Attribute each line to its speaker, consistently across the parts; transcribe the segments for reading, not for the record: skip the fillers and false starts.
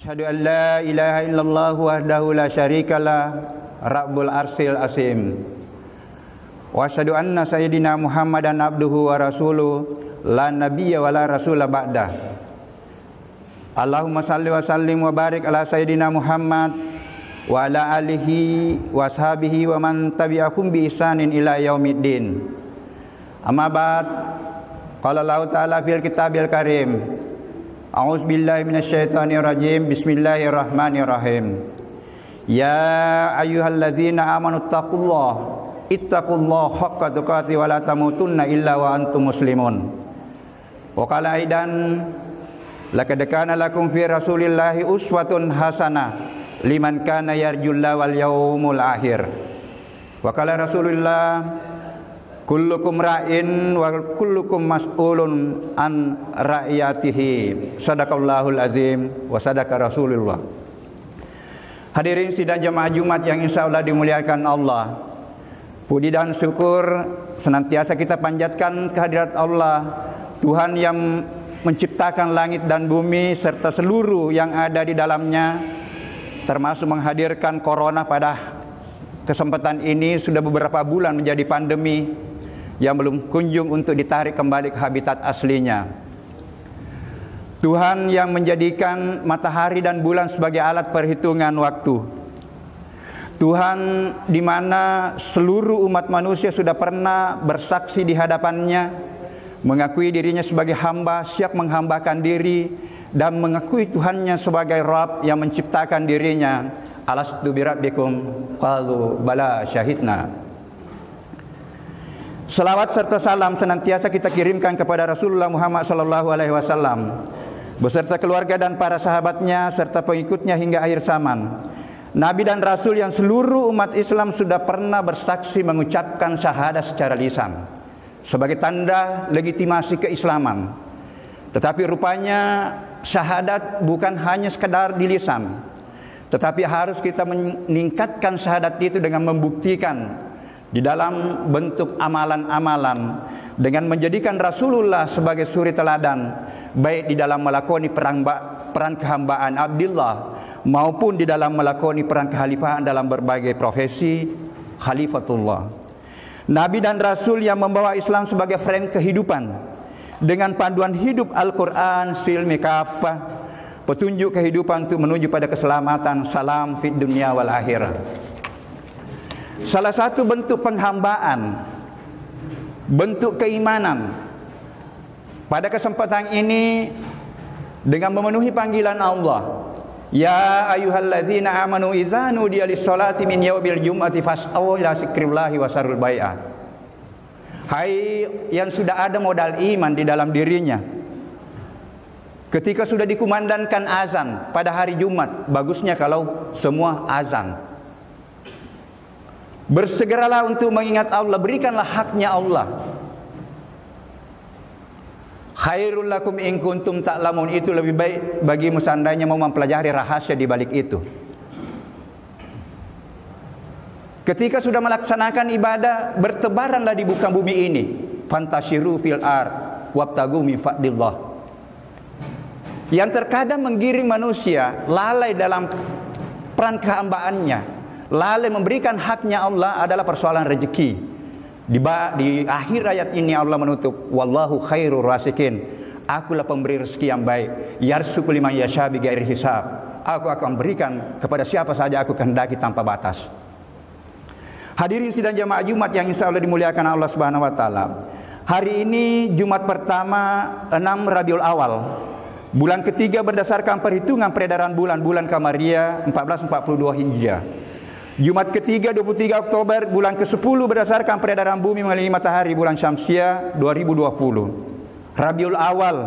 Speaker 1: Asyhadu an la ilaha illallah wahdahu la syarikalah Rabbul arsil azim. Wa asyhadu anna sayyidina Muhammadan abduhu wa rasuluh la nabiyya wa la rasula ba'dah. Allahumma salli wa sallim wa barik ala sayyidina Muhammad wa ala alihi wa ashabihi wa man tabi'ahum bi ihsanin ila yaumiddin. Amma ba'd. Qala Allah Ta'ala fil kitabil karim. A'udzu billahi minasyaitonir rajim. Bismillahirrahmanirrahim. Ya ayyuhalladzina amanu ittaqullaha haqqa tuqatih wa la tamutunna illa wa antum muslimun. Wa qala aidan laqad kana lakum fi rasulillahi uswatun hasanah liman kana yarjullaha wal yaumul akhir. Wa qala Rasulullah kullukum ra'in wa kullukum mas'ulun an ra'iyatihi. Sadaqallahul azim wa sadaqa Rasulullah. Hadirin sidang jemaah Jumat yang insyaallah dimuliakan Allah. Puji dan syukur senantiasa kita panjatkan kehadirat Allah, Tuhan yang menciptakan langit dan bumi serta seluruh yang ada di dalamnya, termasuk menghadirkan corona pada kesempatan ini. Sudah beberapa bulan menjadi pandemi yang belum kunjung untuk ditarik kembali ke habitat aslinya. Tuhan yang menjadikan matahari dan bulan sebagai alat perhitungan waktu. Tuhan di mana seluruh umat manusia sudah pernah bersaksi di hadapannya, mengakui dirinya sebagai hamba, siap menghambakan diri, dan mengakui Tuhannya sebagai Rabb yang menciptakan dirinya. Alastu birabbikum qalu bala syahidna. Salawat serta salam senantiasa kita kirimkan kepada Rasulullah Muhammad sallallahu alaihi wasallam beserta keluarga dan para sahabatnya serta pengikutnya hingga akhir zaman. Nabi dan Rasul yang seluruh umat Islam sudah pernah bersaksi mengucapkan syahadat secara lisan sebagai tanda legitimasi keislaman. Tetapi rupanya syahadat bukan hanya sekadar di lisan, tetapi harus kita meningkatkan syahadat itu dengan membuktikan di dalam bentuk amalan-amalan, dengan menjadikan Rasulullah sebagai suri teladan, baik di dalam melakoni peran kehambaan Abdullah maupun di dalam melakoni peran kekhalifahan dalam berbagai profesi khalifatullah. Nabi dan Rasul yang membawa Islam sebagai frame kehidupan dengan panduan hidup Al-Quran silmi kafah, petunjuk kehidupan untuk menuju pada keselamatan, salam fid dunya wal akhirah. Salah satu bentuk penghambaan, bentuk keimanan pada kesempatan ini dengan memenuhi panggilan Allah. Ya ayyuhalladzina amanu idza nudiya lis-sholati min yaumil jum'ati fas'au ila dzikrillahi wa sarul bai'ah. Hai yang sudah ada modal iman di dalam dirinya, ketika sudah dikumandangkan azan pada hari Jumat, bagusnya kalau semua azan, bersegeralah untuk mengingat Allah, berikanlah haknya Allah. Khairul lakum in kuntum ta'lamun, itu lebih baik bagimu seandainya mau mempelajari rahasia di balik itu. Ketika sudah melaksanakan ibadah, bertebaranlah di muka bumi ini. Fantashiru fil ard wabtagu min fadlillah. Yang terkadang menggiring manusia lalai dalam peran kehambaannya, lalai memberikan haknya Allah adalah persoalan rezeki. Di akhir ayat ini Allah menutup, wallahu khairur rasikin, akulah pemberi rezeki yang baik, yarzuqu liman yasha bighairi hisab, aku akan berikan kepada siapa saja aku kehendaki tanpa batas. Hadirin sidang jamaah Jumat yang insyaallah dimuliakan Allah Subhanahu wa taala. Hari ini Jumat pertama 6 Rabiul Awal, bulan ketiga berdasarkan perhitungan peredaran bulan Qamariyah 1442 Hijriah. Jumat ketiga 23 Oktober, bulan ke-10 berdasarkan peredaran bumi mengelilingi matahari, bulan Syamsiah 2020. Rabiul Awal,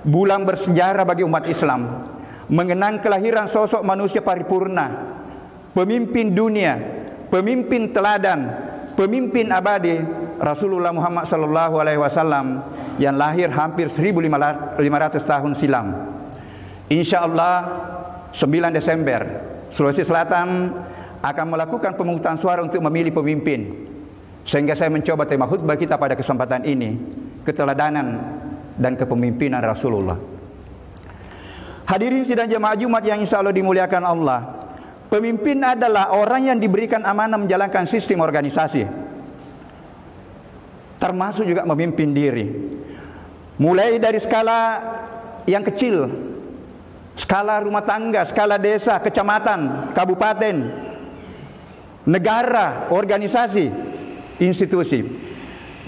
Speaker 1: bulan bersejarah bagi umat Islam, mengenang kelahiran sosok manusia paripurna, pemimpin dunia, pemimpin teladan, pemimpin abadi, Rasulullah Muhammad sallallahu alaihi wasallam yang lahir hampir 1500 tahun silam. Insyaallah 9 Desember Sulawesi Selatan akan melakukan pemungutan suara untuk memilih pemimpin. Sehingga saya mencoba tema khutbah kita pada kesempatan ini, keteladanan dan kepemimpinan Rasulullah. Hadirin sidang jemaah Jumat yang insya Allah dimuliakan Allah, pemimpin adalah orang yang diberikan amanah menjalankan sistem organisasi, termasuk juga memimpin diri. Mulai dari skala yang kecil, skala rumah tangga, skala desa, kecamatan, kabupaten, negara, organisasi, institusi.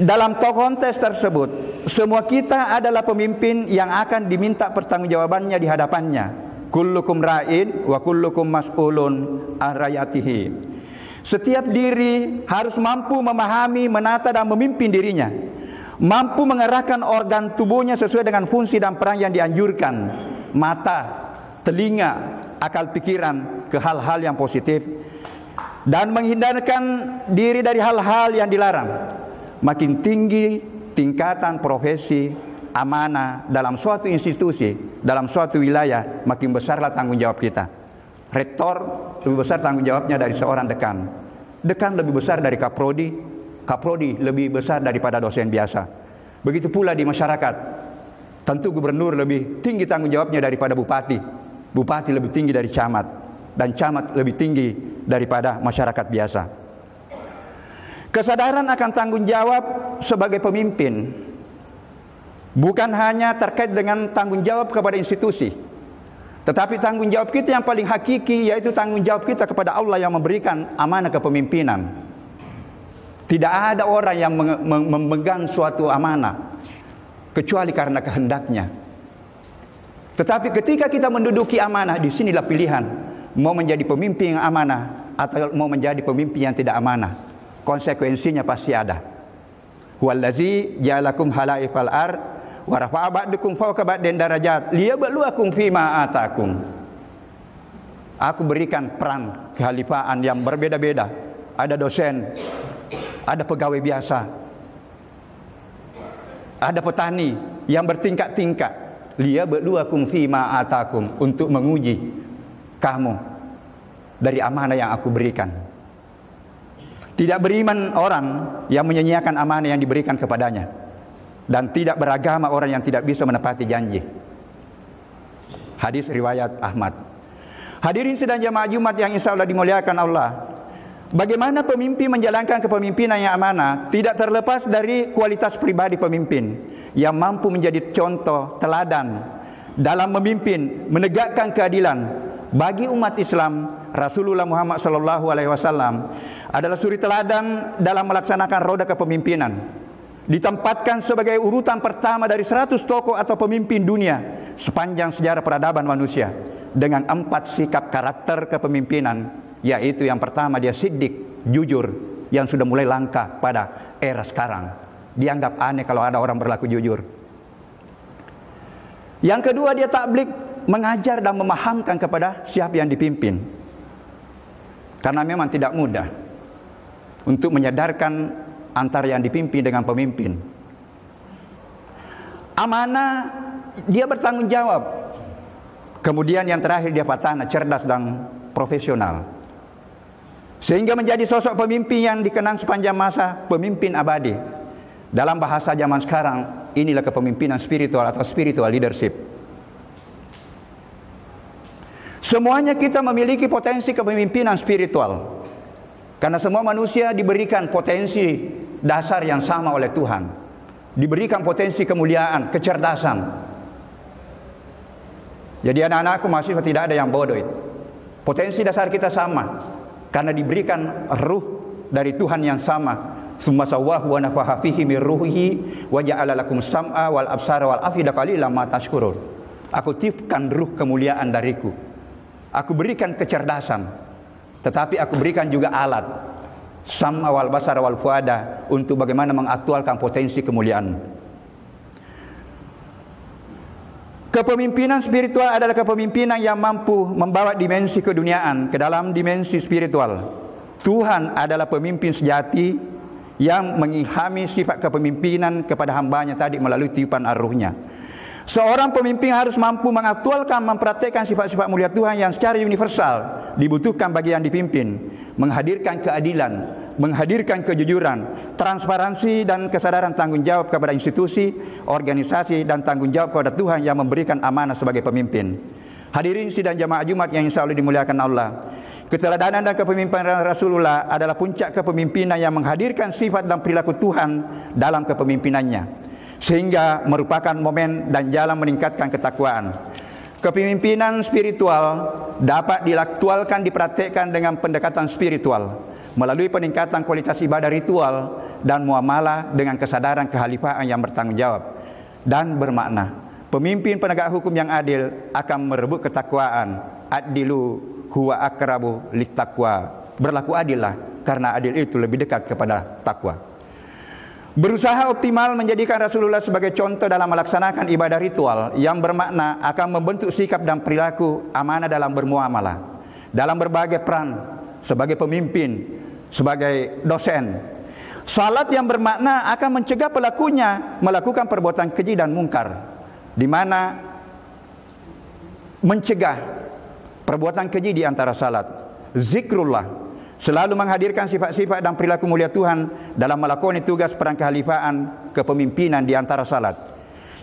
Speaker 1: Dalam konteks tersebut, semua kita adalah pemimpin yang akan diminta pertanggungjawabannya di hadapannya. Kullukum ra'in wa kullukum mas'ulun an ra'iyatihi. Setiap diri harus mampu memahami, menata dan memimpin dirinya, mampu mengerahkan organ tubuhnya sesuai dengan fungsi dan peran yang dianjurkan, mata, telinga, akal pikiran ke hal-hal yang positif, dan menghindarkan diri dari hal-hal yang dilarang. Makin tinggi tingkatan profesi amanah dalam suatu institusi, dalam suatu wilayah, makin besarlah tanggung jawab kita. Rektor lebih besar tanggung jawabnya dari seorang dekan. Dekan lebih besar dari kaprodi. Kaprodi lebih besar daripada dosen biasa. Begitu pula di masyarakat. Tentu gubernur lebih tinggi tanggung jawabnya daripada bupati. Bupati lebih tinggi dari camat. Dan camat lebih tinggi daripada masyarakat biasa. Kesadaran akan tanggung jawab sebagai pemimpin bukan hanya terkait dengan tanggung jawab kepada institusi, tetapi tanggung jawab kita yang paling hakiki, yaitu tanggung jawab kita kepada Allah yang memberikan amanah kepemimpinan. Tidak ada orang yang memegang suatu amanah kecuali karena kehendaknya. Tetapi ketika kita menduduki amanah, disinilah pilihan mau menjadi pemimpin yang amanah atau mau menjadi pemimpin yang tidak amanah. Konsekuensinya pasti ada. Huwallazi ja'alakum halaifal ard wa rafa'a ba'dakum fawqa ba'din darajat liyabluwakum fima atakum. Aku berikan peran kehalifaan yang berbeda-beda. Ada dosen, ada pegawai biasa, ada petani yang bertingkat-tingkat. Liyabluwakum fima atakum, untuk menguji kamu dari amanah yang aku berikan. Tidak beriman orang yang menyia-nyiakan amanah yang diberikan kepadanya, dan tidak beragama orang yang tidak bisa menepati janji. Hadis riwayat Ahmad. Hadirin sidang jemaah Jumat yang insya Allah dimuliakan Allah, bagaimana pemimpin menjalankan kepemimpinan yang amanah tidak terlepas dari kualitas pribadi pemimpin yang mampu menjadi contoh teladan dalam memimpin, menegakkan keadilan bagi umat Islam. Rasulullah Muhammad SAW adalah suri teladan dalam melaksanakan roda kepemimpinan. Ditempatkan sebagai urutan pertama dari 100 tokoh atau pemimpin dunia sepanjang sejarah peradaban manusia, dengan 4 sikap karakter kepemimpinan, yaitu yang pertama dia siddiq, jujur, yang sudah mulai langka pada era sekarang. Dianggap aneh kalau ada orang berlaku jujur. Yang kedua dia tabligh, mengajar dan memahamkan kepada siapa yang dipimpin. Karena memang tidak mudah untuk menyadarkan antara yang dipimpin dengan pemimpin. Amanah, dia bertanggung jawab. Kemudian yang terakhir dia patana, cerdas dan profesional. Sehingga menjadi sosok pemimpin yang dikenang sepanjang masa, pemimpin abadi. Dalam bahasa zaman sekarang, inilah kepemimpinan spiritual atau spiritual leadership. Semuanya kita memiliki potensi kepemimpinan spiritual. Karena semua manusia diberikan potensi dasar yang sama oleh Tuhan. Diberikan potensi kemuliaan, kecerdasan. Jadi anak-anakku mahasiswa tidak ada yang bodoh itu. Potensi dasar kita sama. Karena diberikan ruh dari Tuhan yang sama. Summa sawwahu wa nafaha fihi min ruhihi wa ja'ala lakum sam'a wal absara wal afida qalilan ma tashkurun. Aku tiupkan ruh kemuliaan dariku. Aku berikan kecerdasan, tetapi aku berikan juga alat, sam'a wal basara wal fuada, untuk bagaimana mengaktualkan potensi kemuliaan. Kepemimpinan spiritual adalah kepemimpinan yang mampu membawa dimensi keduniaan ke dalam dimensi spiritual. Tuhan adalah pemimpin sejati yang mengilhami sifat kepemimpinan kepada hambanya tadi melalui tiupan ar-ruhnya. Seorang pemimpin harus mampu mengaktualkan, mempraktekkan sifat-sifat mulia Tuhan yang secara universal dibutuhkan bagi yang dipimpin, menghadirkan keadilan, menghadirkan kejujuran, transparansi dan kesadaran tanggung jawab kepada institusi, organisasi, dan tanggung jawab kepada Tuhan yang memberikan amanah sebagai pemimpin. Hadirin sidang jamaah Jumat yang insya Allah dimuliakan Allah. Keteladanan dan kepemimpinan Rasulullah adalah puncak kepemimpinan yang menghadirkan sifat dan perilaku Tuhan dalam kepemimpinannya, sehingga merupakan momen dan jalan meningkatkan ketakwaan. Kepemimpinan spiritual dapat diaktualkan, dipraktekkan dengan pendekatan spiritual melalui peningkatan kualitas ibadah ritual dan muamalah dengan kesadaran kehalifaan yang bertanggung jawab dan bermakna. Pemimpin penegak hukum yang adil akan merebut ketakwaan. Adilu huwa akrabu littaqwa. Berlaku adillah, karena adil itu lebih dekat kepada takwa. Berusaha optimal menjadikan Rasulullah sebagai contoh dalam melaksanakan ibadah ritual yang bermakna akan membentuk sikap dan perilaku amanah dalam bermuamalah, dalam berbagai peran sebagai pemimpin, sebagai dosen. Salat yang bermakna akan mencegah pelakunya melakukan perbuatan keji dan mungkar, di mana mencegah perbuatan keji di antara salat. Zikrullah selalu menghadirkan sifat-sifat dan perilaku mulia Tuhan dalam melakoni tugas peran kehalifaan kepemimpinan di antara salat.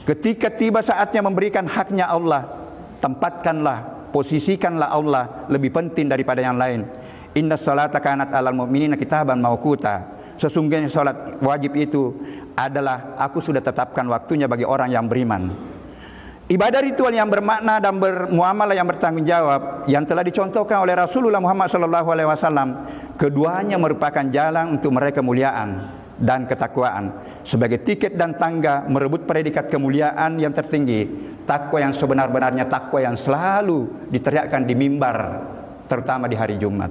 Speaker 1: Ketika tiba saatnya memberikan haknya Allah, tempatkanlah, posisikanlah Allah lebih penting daripada yang lain. Inna salata kanat alal mu'minina kitaban mauquta. Sesungguhnya salat wajib itu adalah aku sudah tetapkan waktunya bagi orang yang beriman. Ibadah ritual yang bermakna dan bermuamalah yang bertanggung jawab yang telah dicontohkan oleh Rasulullah Muhammad SAW, keduanya merupakan jalan untuk meraih kemuliaan dan ketakwaan. Sebagai tiket dan tangga merebut predikat kemuliaan yang tertinggi, takwa yang sebenar-benarnya, takwa yang selalu diteriakkan di mimbar, terutama di hari Jumat.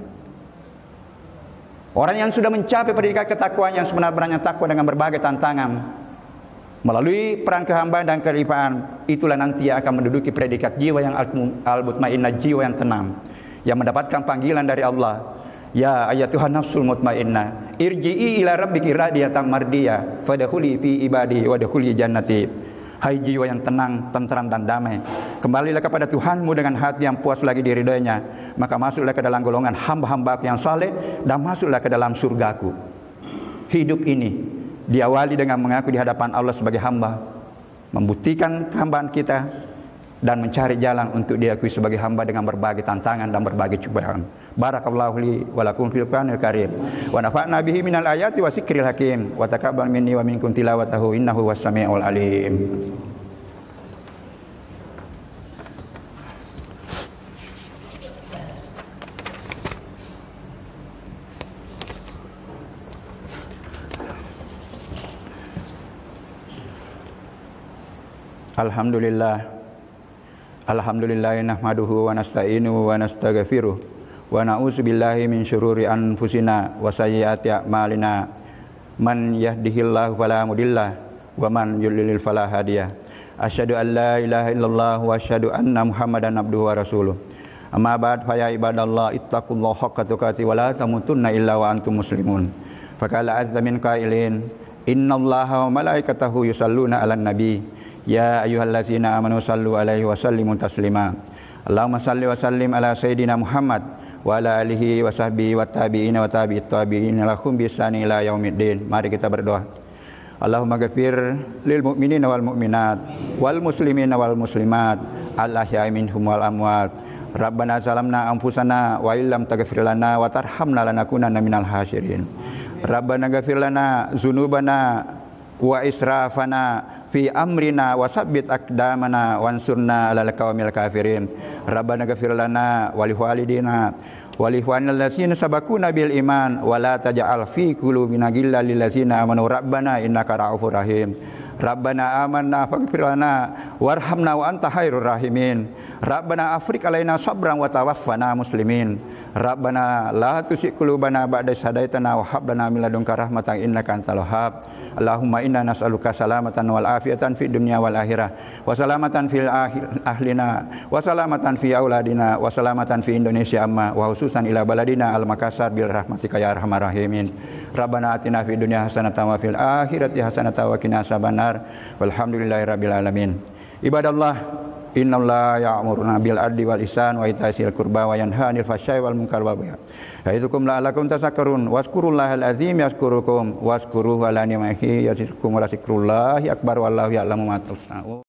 Speaker 1: Orang yang sudah mencapai predikat ketakwaan yang sebenar-benarnya takwa dengan berbagai tantangan melalui peran kehambaan dan kehalifaan, itulah nanti akan menduduki predikat jiwa yang al-mutmainnah, jiwa yang tenang, yang mendapatkan panggilan dari Allah. Ya ayyatuhan nafsul mutmainnah, irji'i ila rabbiki radiyatan mardiyah, fadkhuli fi ibadi wadkhuli jannati. Hai jiwa yang tenang, tentram dan damai, kembalilah kepada Tuhanmu dengan hati yang puas lagi diridhoinya, maka masuklah ke dalam golongan hamba-hambaku yang saleh dan masuklah ke dalam surgaku. Hidup ini diawali dengan mengaku di hadapan Allah sebagai hamba, membuktikan kehambaan kita dan mencari jalan untuk diakui sebagai hamba dengan berbagai tantangan dan berbagai cobaan. Barakallahu li wa lakum fil Qur'anil Karim wa nafa'na bihi minal ayati wa zikril hakim wa taqabbal minni wa minkum tilawatahu innahu was-sami'ul alim. Alhamdulillah nahmaduhu wa nasta'inuhu wa nastaghfiruh wa na'udzu billahi min syururi anfusina wa sayyiati a'malina. Man yahdihillahu fala mudillah wa man yudlil fala hadiya. Asyhadu an la ilaha illallah wa asyhadu anna Muhammadan abduhu wa rasuluh. Amma ba'd, fa ya ibadallah ittaqullaha haqqa tuqatih wa la tamutunna illa wa antum muslimun. Faqala azza min qailin innallaha wa malaikatahu yusalluna 'alan nabi. Ya ayyuhallazina amanu sallu alaihi wa sallimu taslima. Allahumma salli wa sallim ala sayyidina Muhammad wa ala alihi wa sahbihi wa tabi'ina wa tabi'it tabi'ina lahum bi ihsani ila yaumiddin. Mari kita berdoa. Allahumma ghafir lil mu'minina wal mu'minat wal muslimina wal muslimat al ahya'i minhum wal amwat. Rabbana zalamna anfusana wa illam taghfir lana wa tarhamna lanakunanna minal khasirin. Rabbana ghafir lana dzunubana wa israfana fi amrina wa sabbit aqdamana wansurna 'alal qaumil kafirin. Rabbana ghfir lana wa li walidina wa li ikhwanil ladzina sabaquna bil iman wa la taj'al fi qulubina ghillan lil ladzina amanu rabbana innaka ra'ufur rahim. Rabbana amanna faghfir lana warhamna wa anta khairur rahimin. Rabbana afriq alaina sabran wa tawaffana muslimin. Rabbana la tuzigh qulubana ba'da idh hadaitana wa hab lana min ladunka rahmatan innaka antal wahhab. Allahumma inna nas'aluka salamatan wal afiyatan fid dunya wal akhirah wa salamatan fil ahlina wa salamatan fi auladina wa salamatan fi Indonesia amma wa khususan ila baladina al Makassar bil rahmatika ya arhamar rahimin. Rabbana atina fid dunya hasanatan wa fil akhirati hasanatan wa qina azabannar. Walhamdulillahirabbil alamin. Ibadallah, innallaha ya'muruna bil adli wal ihsan wa ita'i dzil qurba wa yanha 'anil fahsya'i wal munkar wal baghi. Ya'idukum la'allakum tadhakkarun. Wazkurullahal azim yazkurukum wazkuruhu ala ni'matihi yazidkum wa la dzikrullahi akbar wallahu ya'lamu ma tasna'un.